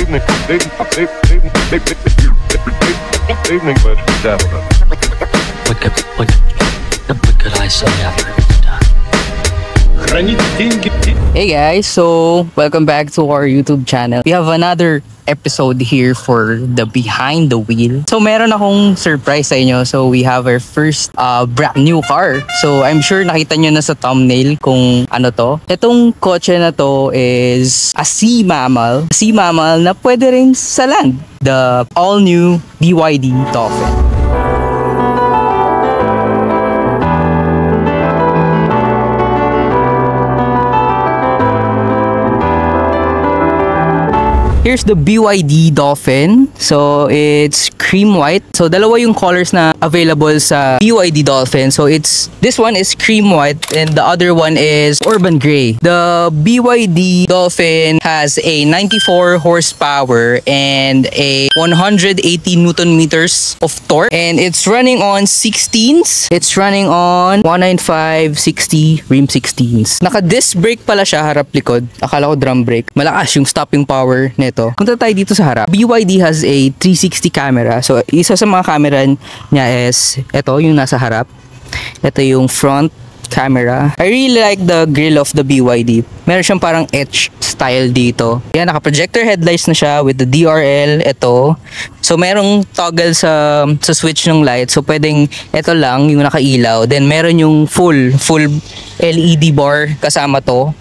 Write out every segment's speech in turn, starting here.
Evening, ladies and gentlemen. What could I say after it's done? Hey guys, so welcome back to our YouTube channel. We have another episode here for the behind the wheel. So meron akong surprise sa inyo. So we have our first brand new car. So I'm sure nakita nyo na sa thumbnail kung ano to. Itong kotse na to is a sea mammal. Sea mammal na pwede rin sa land. The all new BYD Dolphin. Here's the BYD Dolphin. So, it's cream white. So, dalawa yung colors na available sa BYD Dolphin. So, this one is cream white and the other one is urban gray. The BYD Dolphin has a 94 horsepower and a 180 Newton meters of torque. And it's running on 16s. It's running on 195 60 rim 16s. Naka-disc brake pala siya harap likod. Akala ko drum brake. Malakas yung stopping power nito. Punta tayo dito sa harap. BYD has a 360 camera. So, isa sa mga camera niya is ito, yung nasa harap. Ito yung front camera. I really like the grill of the BYD. Meron siyang parang etch style dito. Yan, naka-projector headlights na siya with the DRL. Ito. So, merong toggle sa switch ng light. So, pwedeng ito lang, yung nakailaw. Then, meron yung full LED bar kasama to.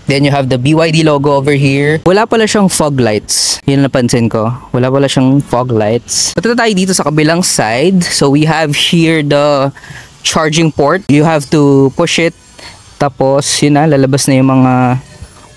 Then you have the BYD logo over here. Wala pala siyang fog lights. Yun napansin ko. Wala pala siyang fog lights. Punta tayo dito sa kabilang side. So we have here the charging port. You have to push it. Tapos yun na, lalabas na yung mga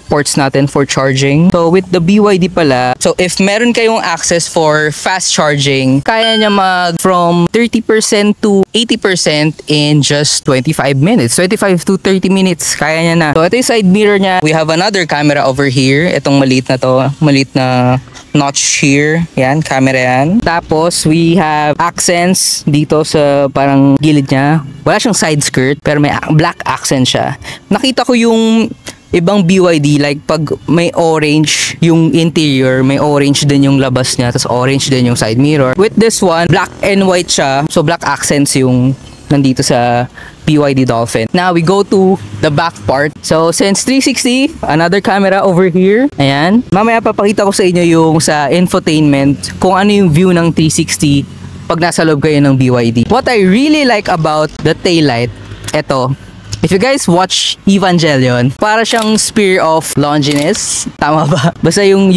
ports natin for charging. So with the BYD pala, so if meron kayong access for fast charging, kaya niya mag from 30% to 80% in just 25 minutes. 25 to 30 minutes, kaya niya na. So ito yung side mirror niya. We have another camera over here. Itong maliit na to, maliit na notch here. Yan, camera yan. Tapos we have accents dito sa parang gilid niya. Wala siyang side skirt, pero may black accent siya. Nakita ko yung ibang BYD, like pag may orange yung interior, may orange din yung labas niya, tapos orange din yung side mirror. With this one, black and white siya. So black accents yung nandito sa BYD Dolphin. Now we go to the back part. So since 360, another camera over here. Ayan. Mamaya papakita ko sa inyo yung sa infotainment, kung ano yung view ng 360 pag nasa loob kayo ng BYD. What I really like about the taillight, eto. If you guys watch Evangelion, para siyang Spear of Longinus. Tama ba? Basta yung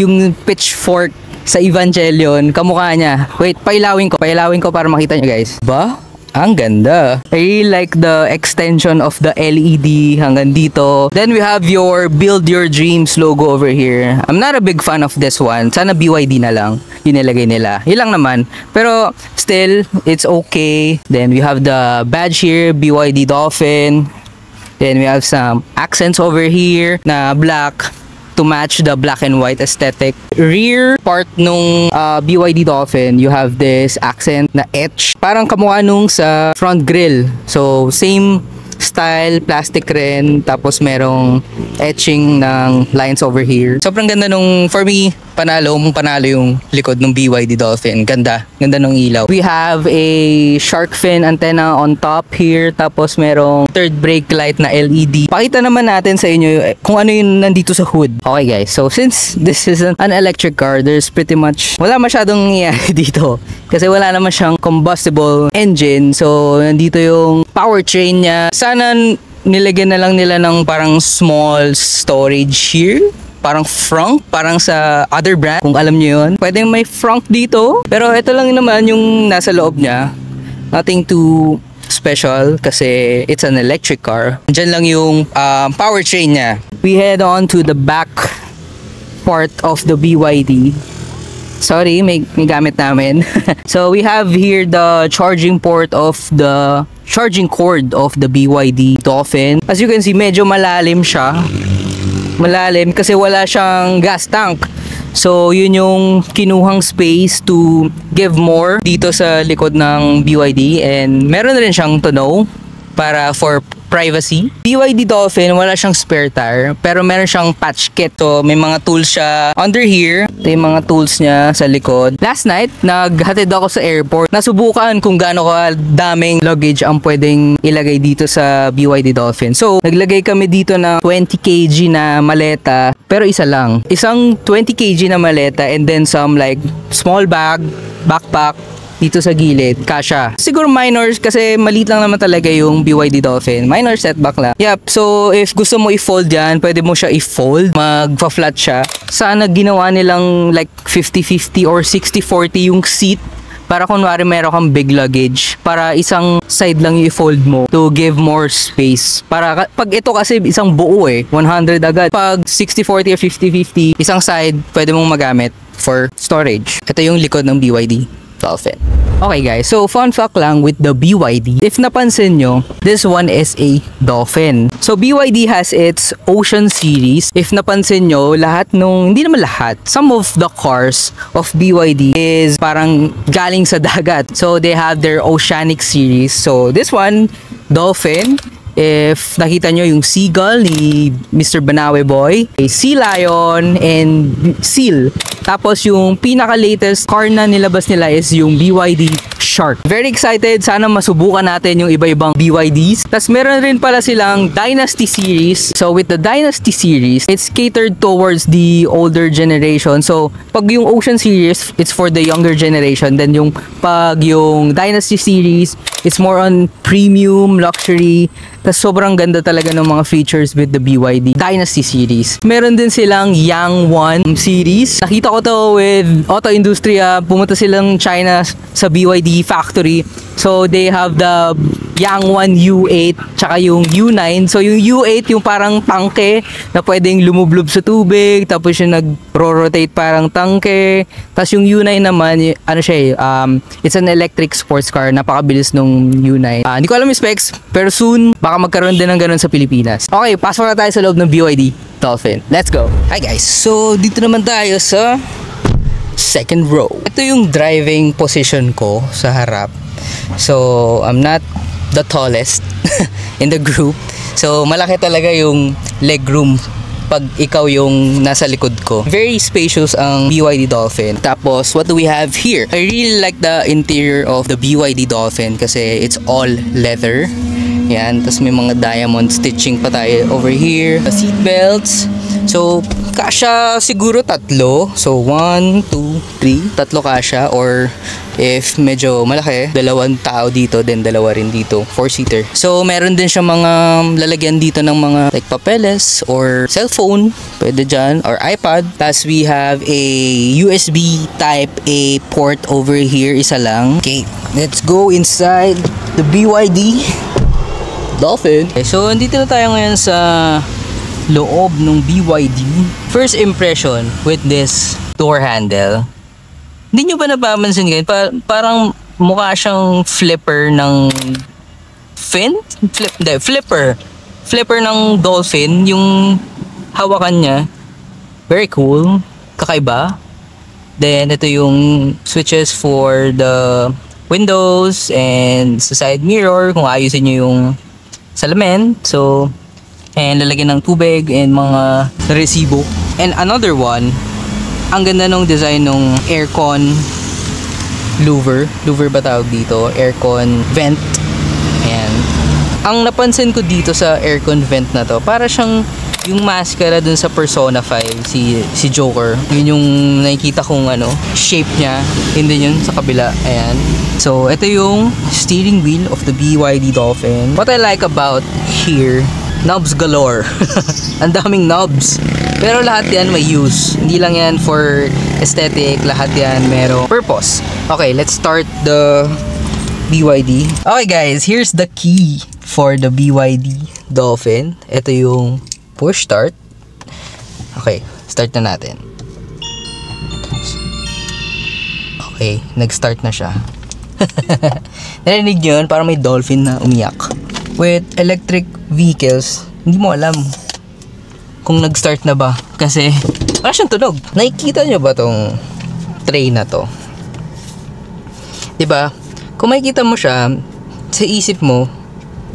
pitchfork sa Evangelion, kamukha niya. Wait, pailawin ko para makita nyo guys. Ba? Ang ganda. I really like the extension of the LED hanggang dito. Then we have your Build Your Dreams logo over here. I'm not a big fan of this one. Sana BYD na lang yung nilagay nila. Yun lang naman. Pero still, it's okay. Then we have the badge here, BYD Dolphin. Then we have some accents over here na black to match the black and white aesthetic. Rear part nung BYD Dolphin, you have this accent na etch. Parang kamukha nung sa front grille. So, same style, plastic rin. Tapos merong etching ng lines over here. Sobrang ganda nung, for me, panalo yung likod ng BYD Dolphin. Ganda nung ilaw. We have a shark fin antenna on top here. Tapos merong third brake light na LED. Pakita naman natin sa inyo kung ano yung nandito sa hood. Okay guys, so since this is an electric car, there's pretty much wala masyadong nangyayari dito. Kasi wala naman siyang combustible engine. So nandito yung powertrain niya. Sana nilagyan na lang nila ng parang small storage here. Parang frunk, parang sa other brand. Kung alam nyo yun, pwedeng may frunk dito. Pero ito lang naman yung nasa loob niya. Nothing too special kasi it's an electric car. Diyan lang yung powertrain niya. We head on to the back part of the BYD. Sorry, may gamit namin. So we have here the charging port of the charging cord of the BYD Dolphin. As you can see, medyo malalim siya. Malalim kasi wala siyang gas tank. So yun yung kinuhang space to give more dito sa likod ng BYD, and meron rin siyang tonneau para for privacy. BYD Dolphin, wala siyang spare tire, pero meron siyang patch kit. So, may mga tools siya under here. Ito yung mga tools niya sa likod. Last night, naghatid ako sa airport. Nasubukan kung gaano ka daming luggage ang pwedeng ilagay dito sa BYD Dolphin. So, naglagay kami dito ng 20 kg na maleta, pero isa lang. Isang 20 kg na maleta and then some like small bag, backpack, dito sa gilid, kasha. Siguro minors kasi maliit lang naman talaga yung BYD Dolphin. Minor setback lang. Yep, so if gusto mo i-fold yan, pwede mo siya i-fold. Magpa-flat siya. Sana ginawa nilang like 50-50 or 60-40 yung seat. Para kunwari meron kang big luggage. Para isang side lang yung i-fold mo to give more space. Para pag ito kasi isang buo 100 agad. Pag 60-40 or 50-50, isang side pwede mong magamit for storage. Ito yung likod ng BYD Dolphin. Okay guys, so fun fact lang with the BYD. If napansin nyo, this one is a Dolphin. So BYD has its Ocean series. If napansin nyo, hindi naman lahat, some of the cars of BYD is parang galing sa dagat. So they have their Oceanic series. So this one, Dolphin. If nakita nyo yung Seagull ni Mr. Banawe Boy, Sea Lion, and Seal. Tapos yung pinaka-latest car na nilabas nila is yung BYD Shark. Very excited. Sana masubukan natin yung iba-ibang BYDs. Tapos meron rin pala silang Dynasty series. So with the Dynasty series, it's catered towards the older generation. So pag yung Ocean series, it's for the younger generation. Then yung Dynasty series, it's more on premium, luxury. Tapos sobrang ganda talaga ng mga features with the BYD Dynasty series. Meron din silang Yang 1 series. Nakita ko to with Auto Industria. Pumunta silang China sa BYD factory. So they have the Yang 1 U8 tsaka yung U9. So yung U8 yung parang tangke na pwedeng lumublob sa tubig. Tapos yung nag-rotate parang tangke. Tapos yung U9 naman, it's an electric sports car. Napakabilis nung U9. Hindi ko alam yung specs, pero soon baka magkaroon din ng ganun sa Pilipinas. Okay, pasok na tayo sa loob ng BYD Dolphin. Let's go! Hi guys! So dito naman tayo sa second row. Ito yung driving position ko sa harap. So I'm not the tallest in the group. So malaki talaga yung leg room pag ikaw yung nasa likod ko. Very spacious ang BYD Dolphin. Tapos, what do we have here? I really like the interior of the BYD Dolphin kasi it's all leather. Yan. Tapos may mga diamond stitching pa tayo over here. The seat belts. So, kasha siguro tatlo. So, 1, 2, 3. Tatlo kasha. Or if medyo malaki, dalawang tao dito, then dalawa rin dito. 4-seater. So, meron din siya mga lalagyan dito ng mga like papeles or cellphone. Pwede dyan. Or iPad. Tapos we have a USB type A port over here. Isa lang. Okay. Let's go inside the BYD Dolphin. Okay, so, andito na tayo ngayon sa loob ng BYD. First impression with this door handle. Hindi nyo ba napapansin ngayon? Parang mukha siyang flipper ng fin? Flipper. Flipper ng Dolphin. Yung hawakan niya. Very cool. Kakaiba. Then, ito yung switches for the windows and sa side mirror kung ayusin nyo yung salamin. So, and lalagyan ng tubig and mga resibo. And another one, ang ganda ng design ng aircon louver. Louver ba tawag dito? Aircon vent. Ayan. Ang napansin ko dito sa aircon vent na to, para siyang yung maskara dun sa Persona 5, si Joker. Yun yung nakikita kong shape niya. Hindi yun sa kabila. Ayan. So, ito yung steering wheel of the BYD Dolphin. What I like about here, knobs galore. Ang daming knobs. Pero lahat yan may use. Hindi lang yan for aesthetic. Lahat yan merong purpose. Okay, let's start the BYD. Okay guys, here's the key for the BYD Dolphin. Ito yung push start. Okay, start na natin. Okay, nag-start na siya. Narinig nyo yun? Parang may dolphin na umiyak. With electric vehicles, hindi mo alam kung nag-start na ba. Kasi, wala siyang tunog. Nakikita nyo ba tong tray na to? Diba? Kung makikita mo siya, sa isip mo,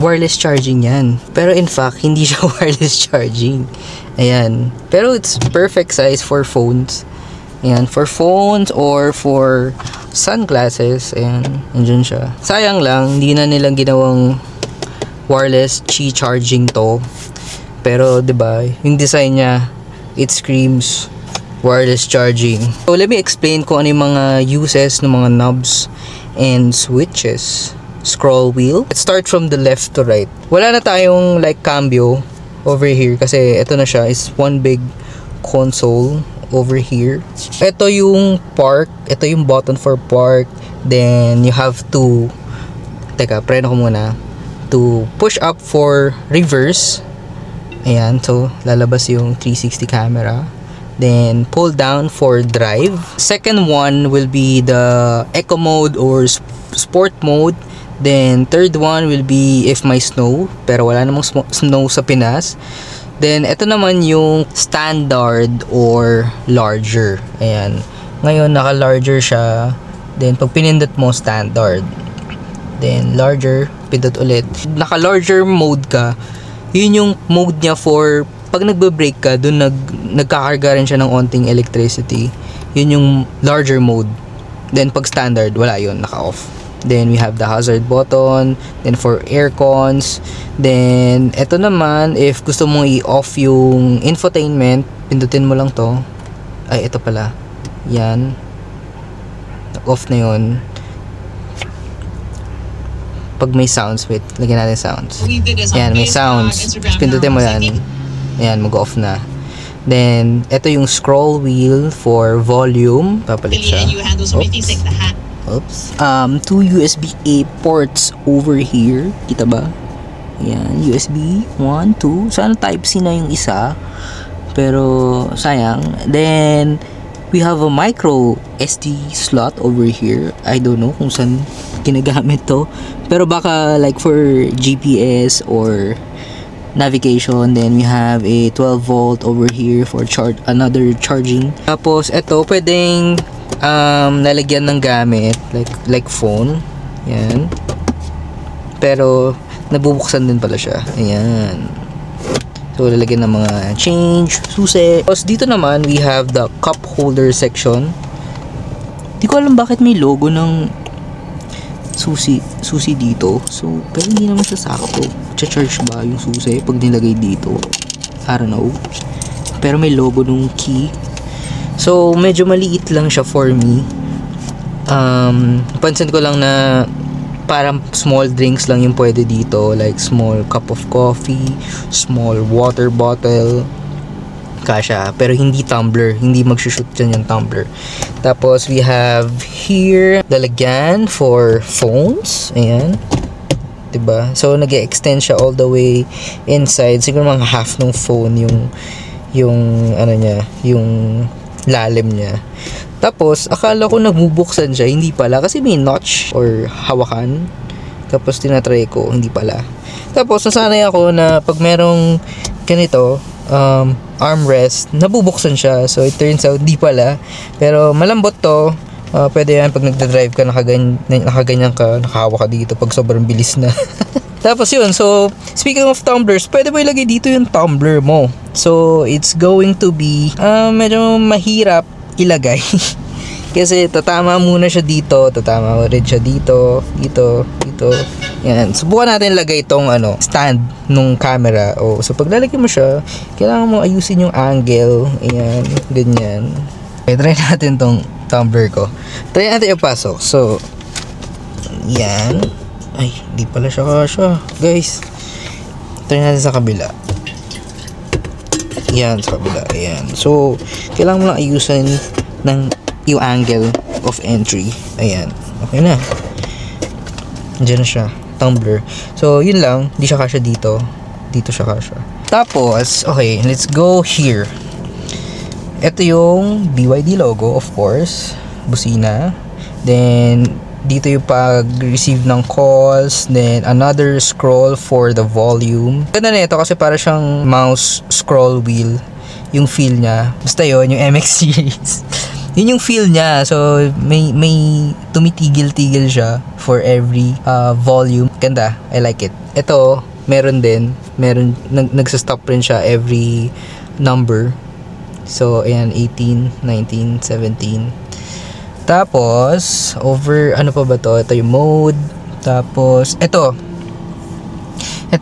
wireless charging yan. Pero in fact, hindi siya wireless charging. Ayan. Pero it's perfect size for phones. Ayan, for phones or for sunglasses. Ayan, andyan siya. Sayang lang, hindi na nilang ginawang wireless Qi charging to. Pero 'di ba, yung design niya, it screams wireless charging. So let me explain kung ano yung mga uses ng mga knobs and switches. Scroll wheel. Let's start from the left to right. Wala na tayong like cambio over here kasi ito na siya, is one big console over here. Ito yung park, ito yung button for park. Then you have to preno ko muna, to push up for reverse. Ayan, so lalabas yung 360 camera. Then pull down for drive. Second one will be the eco mode or sport mode. Then third one will be if may snow, pero wala namang snow sa Pinas. Then ito naman yung standard or larger. Ayan, ngayon naka larger siya. Then pag pinindot mo, standard. Then larger, pindot ulit. Naka larger mode ka, yun yung mode niya for pag nagbe-brake ka, dun nagkakarga rin siya ng onting electricity. Yun yung larger mode. Then pag standard, wala yun, naka-off. Then we have the hazard button. Then for air cons. Then eto naman, if gusto mong i-off yung infotainment, pindutin mo lang to. Ay, ito pala. Yan. Off na yun. Pag may sounds, wait, lagyan natin sounds. Yan, may sounds. Pindutin mo yan. Ayan, mag-off na. Then, ito yung scroll wheel for volume. Papalit siya. Oops. Two USB-A ports over here. Kita ba? Ayan, USB 1, 2. Sana Type-C na yung isa. Pero, sayang. Then, we have a micro SD slot over here. I don't know kung saan ginagamit to. Pero baka like for GPS or navigation. Then we have a 12 volt over here for another charging. Tapos ito pwedeng lalagyan ng gamit like phone. Yan. Pero nabubuksan din pala siya. Ayan. So lalagyan ng mga change, susi. Tapos dito naman we have the cup holder section. Di ko alam bakit may logo ng susi dito. So pero hindi naman siya sakto. Charge ba yung susi pag nilagay dito? I don't know. Pero may logo nung key. So medyo maliit lang siya for me. Pansin ko lang na parang small drinks lang yung pwede dito, like small cup of coffee, small water bottle, kasha. Pero hindi tumbler, hindi magsushoot dyan yung tumbler. Tapos we have here lalagyan for phones. Ayan, diba? So nag-extend siya all the way inside. Siguro mga half ng phone yung ano niya, yung lalim niya. Tapos akala ko nagbubuksan siya, hindi pala kasi may notch or hawakan. Tapos tinatry ko, hindi pala. Tapos nasanay ako na pag merong ganito armrest, nabubuksan siya. So it turns out di pala. Pero malambot to. Pwede yan pag nagdadrive ka, nakaganyan ka, nakahawak ka dito pag sobrang bilis na. Tapos yun, so speaking of tumblers, pwede mo ilagay dito yung tumbler mo. So it's going to be medyo mahirap ilagay. Kasi tatama muna siya dito, tatama rin siya dito, dito. Yan. Subukan natin lagay itong stand nung camera. So pag lalagay mo siya, kailangan mo ayusin yung angle. Ayan, ganyan. Okay, try natin tong tumbler ko. Try natin ipasok. So, yan. Ay, di pala siya kasha. Guys, try natin sa kabila. Yan, sa kabila. Ayan. So, kailangan mo lang ayusin yung angle of entry. Ayan. Okay na. Diyan na siya. Tumbler. So, yun lang. Di siya kasha dito. Dito siya kasha. Tapos, okay. Let's go here. Ito yung BYD logo, of course. Busina. Then, dito yung pag-receive ng calls. Then, another scroll for the volume. Ganda na ito kasi para siyang mouse scroll wheel. Yung feel niya. Basta yun, yung MX series. Yun yung feel niya. So, may tumitigil-tigil siya for every volume. Ganda. I like it. ito, meron din. Nagsastop rin siya every number. So, ayan, 18, 19, 17. Tapos, ano pa ba to? Ito yung mode. Tapos, ito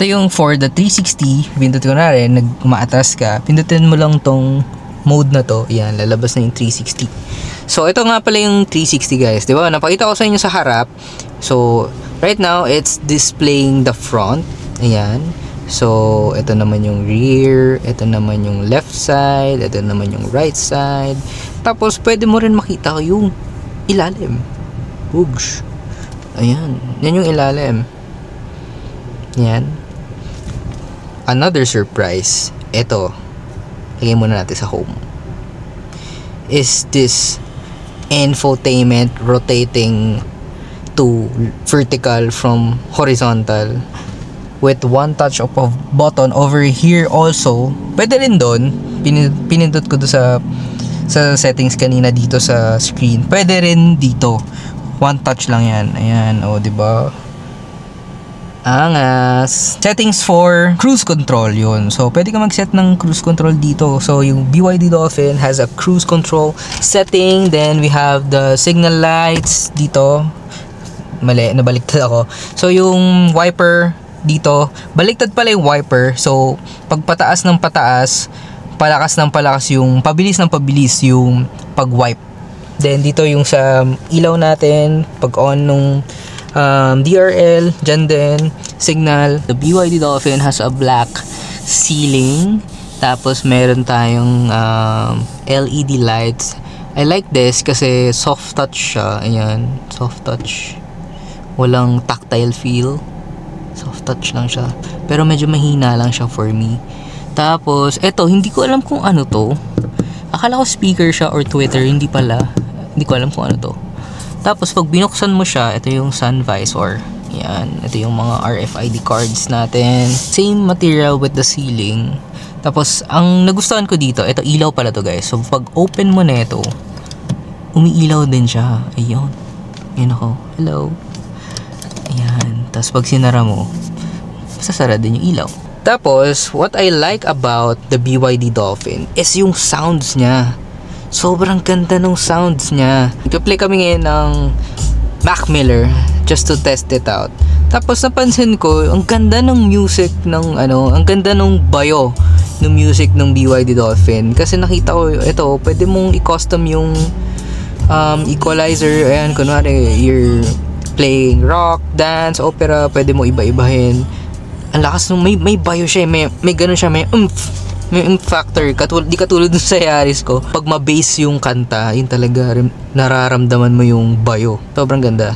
yung for the 360. Pindutin ko na rin, umaatras ka. Pindutin mo lang tong mode na to. Ayan, lalabas na yung 360. So, ito nga pala yung 360 guys. Diba? Napakita ko sa inyo sa harap. So, right now, it's displaying the front. Ayan. So, ito naman yung rear. Ito naman yung left side. Ito naman yung right side. Tapos, pwede mo rin makita yung ilalim. Oops. Ayan. Yan yung ilalim. Ayan. Another surprise. Ito. Lagay muna natin sa home. Is this infotainment rotating to vertical from horizontal with one touch of a button over here also. Pwede rin doon. Pinindot ko doon sa settings kanina dito sa screen. Pwede rin dito. One touch lang yan. Ayan. O, diba? Angas. Settings for cruise control yun. So, pwede ka mag-set ng cruise control dito. So, yung BYD Dolphin has a cruise control setting. Then, we have the signal lights dito. Mali, nabaliktad ako. So, yung wiper dito, baliktad pala yung wiper. So, pag pataas ng pataas, palakas ng palakas yung, pabilis ng pabilis yung pag-wipe. Then, dito yung sa ilaw natin, pag-on nung DRL, dyan din, signal. The BYD Dolphin has a black ceiling. Tapos meron tayong LED lights. I like this kasi soft touch siya. Ayan, soft touch. Walang tactile feel. Soft touch lang siya. Pero medyo mahina lang siya for me. Tapos, eto, hindi ko alam kung ano to. Akala ko speaker siya or Twitter. Hindi pala. Hindi ko alam kung ano to. Tapos, pag binuksan mo siya, ito yung sun visor. Yan. Ito yung mga RFID cards natin. Same material with the ceiling. Tapos, ang nagustuhan ko dito, ito ilaw pala to guys. So, pag open mo na ito, umiilaw din siya. Ayun. Yan ako. Hello. Ayan. Tapos, pag sinara mo, sasara din yung ilaw. Tapos, what I like about the BYD Dolphin is yung sounds niya. Sobrang ganda ng sounds niya. Nag-play kami ngayon ng Mac Miller just to test it out. Tapos napansin ko, ang ganda ng music ng ang ganda ng bayo ng music ng BYD Dolphin. Kasi nakita ko, ito, pwede mong i-custom yung equalizer. Ayan, kunwari, you're playing rock, dance, opera, pwede mo iba-ibahin. Ang lakas nung may bayo siya, may ganun siya, may factor, di katulad dun sa Yaris ko. Pag ma-bass yung kanta, yun talaga nararamdaman mo yung bayo. Sobrang ganda.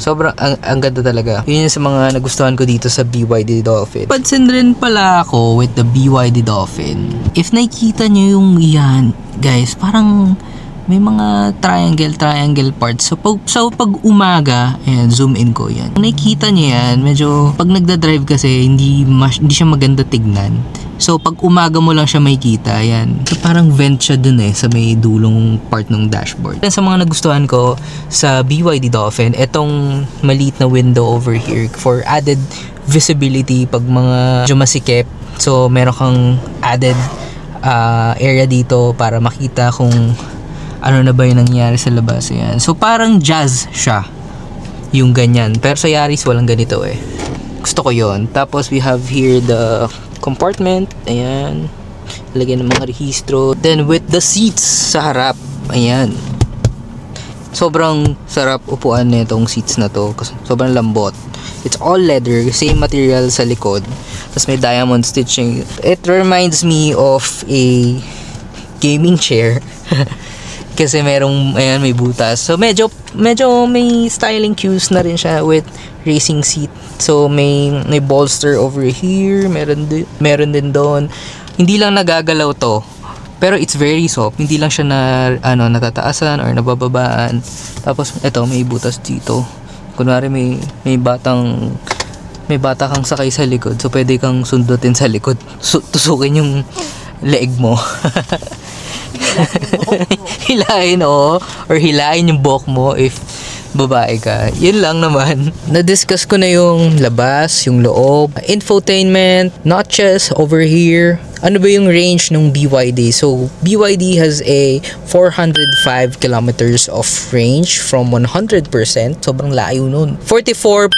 Ang ganda talaga. Yun yung sa mga nagustuhan ko dito sa BYD Dolphin. Pansin rin pala ako with the BYD Dolphin. If nakikita nyo yung yan, guys, parang may mga triangle parts. So pag umaga, ayan, zoom in ko yan. Kung nakikita nyo yan, medyo pag nagda-drive kasi hindi siya maganda tignan. So pag umaga mo lang siya makikita, ayan. So parang vent siya dun sa may dulong part ng dashboard. Sa mga nagustuhan ko sa BYD Dolphin, etong maliit na window over here for added visibility pag mga medyo masikip. So meron kang added area dito para makita kung ano na ba yung nangyayari sa labas. Ayan. So parang jazz siya yung ganyan. Pero sa Yaris walang ganito Gusto ko yon. Tapos we have here the compartment. Ayan. Lagyan ng mga rehistro. Then with the seats sa harap. Ayan. Sobrang sarap upuan na itong seats na to. Sobrang lambot. It's all leather. Same material sa likod. Tapos may diamond stitching. It reminds me of a gaming chair. Kasi merong, ayan, may butas. So, medyo may styling cues na rin siya with racing seat. So, may bolster over here. Meron din doon. Hindi lang nagagalaw to. Pero it's very soft. Hindi lang siya natataasan or nabababaan. Tapos, eto, may butas dito. Kunwari, may bata kang sakay sa likod. So, pwede kang sundutin sa likod. Tusukin yung leeg mo. Hilahin or hilahin yung buhok mo if babae ka. Yun lang naman. Na-discuss ko na yung labas, yung loob, infotainment, notches over here. Ano ba yung range ng BYD? So, BYD has a 405 kilometers of range from 100%. Sobrang layo nun. 44.9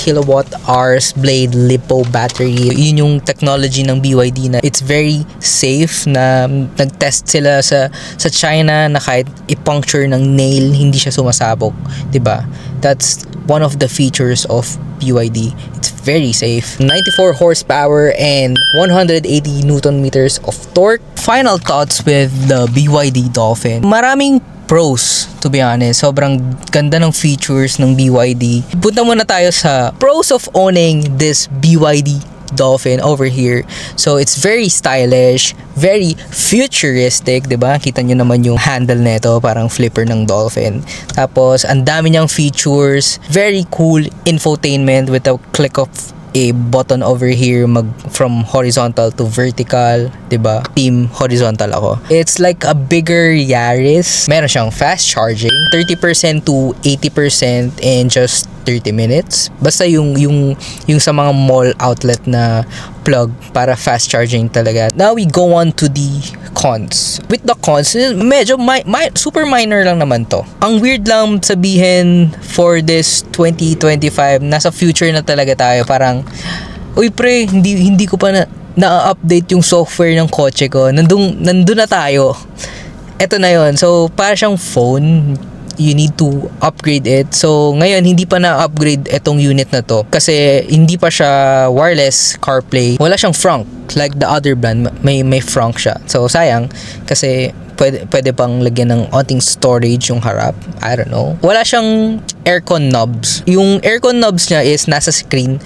kilowatt hours blade lipo battery. Yun yung technology ng BYD na it's very safe, na nag-test sila sa China na kahit i-puncture ng nail, hindi siya sumasabog. 'Di ba? That's one of the features of BYD. It's very safe. 94 horsepower and 180 Newton meters of torque. Final thoughts with the BYD Dolphin. Maraming pros, to be honest. Sobrang ganda ng features ng BYD. Punta muna tayo sa pros of owning this BYD Dolphin over here. So it's very stylish, very futuristic, 'di ba? Kita nyo naman yung handle nito, parang flipper ng Dolphin. Tapos ang dami niyang features, very cool infotainment with a click of a button over here from horizontal to vertical, 'di ba? Team horizontal ako. It's like a bigger Yaris. Meron siyang fast charging, 30% to 80% in just 30 minutes. Basta yung sa mga mall outlet na plug para fast charging talaga. Now we go on to the cons. With the cons, medyo super minor lang naman to. Ang weird lang sabihin for this 2025, nasa future na talaga tayo. Parang, uy pre, hindi ko pa na-update yung software ng kotse ko. Nandun na tayo. Eto na yon. So, para siyang phone, you need to upgrade it. So, ngayon, hindi pa na-upgrade itong unit na to. Kasi, hindi pa siya wireless CarPlay. Wala siyang frunk. Like the other brand, may frunk siya. So, sayang. Kasi, pwede pang lagyan ng onting storage yung harap. I don't know. Wala siyang aircon knobs. Yung aircon knobs niya is nasa screen.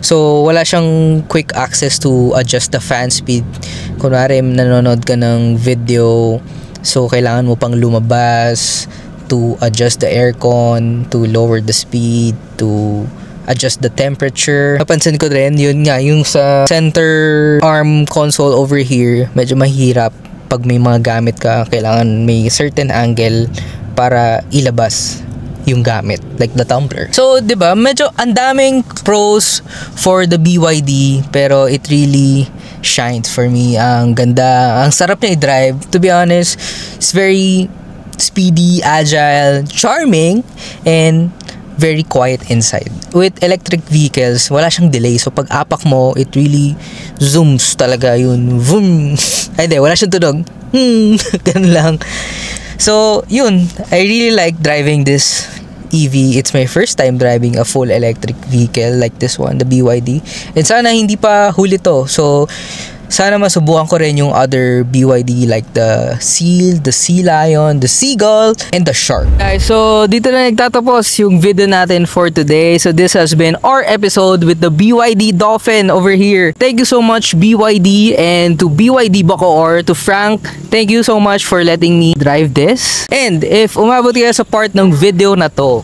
So, wala siyang quick access to adjust the fan speed. Kunwari, nanonood ka ng video. So, kailangan mo pang lumabas to adjust the aircon, to lower the speed, to adjust the temperature. Napansin ko rin, yun nga, yung sa center arm console over here, medyo mahirap pag may mga gamit ka. Kailangan may certain angle para ilabas yung gamit, like the tumbler. So, 'di ba, medyo ang daming pros for the BYD, pero it really shines for me. Ang ganda, ang sarap niya i-drive. To be honest, it's very speedy, agile, charming, and very quiet inside. With electric vehicles, wala siyang delay. So, pag apak mo, it really zooms talaga yun. Vroom! Ay, di, wala siyang tunog. Ganun lang. So, yun. I really like driving this EV. It's my first time driving a full electric vehicle like this one, the BYD. And sana hindi pa huli to. So, sana masubukan ko rin yung other BYD like the Seal, the Sea Lion, the Seagull, and the Shark. Guys, so dito na nagtatapos yung video natin for today. So this has been our episode with the BYD Dolphin over here. Thank you so much BYD, and to BYD Bacoor, to Frank, thank you so much for letting me drive this. And if umabot kayo sa part ng video na to,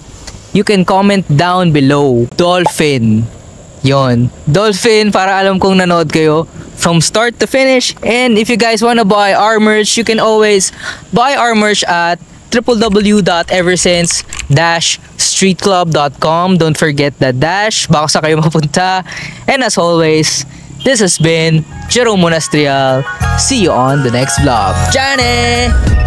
you can comment down below, Dolphin. Yon, Dolphin, para alam kong nanood kayo from start to finish. And if you guys wanna buy our merch, you can always buy our merch at www.eversense-streetclub.com. Don't forget the dash, baka sa kayo mapunta. And as always, this has been Jerome Monastrial. See you on the next vlog. Jane!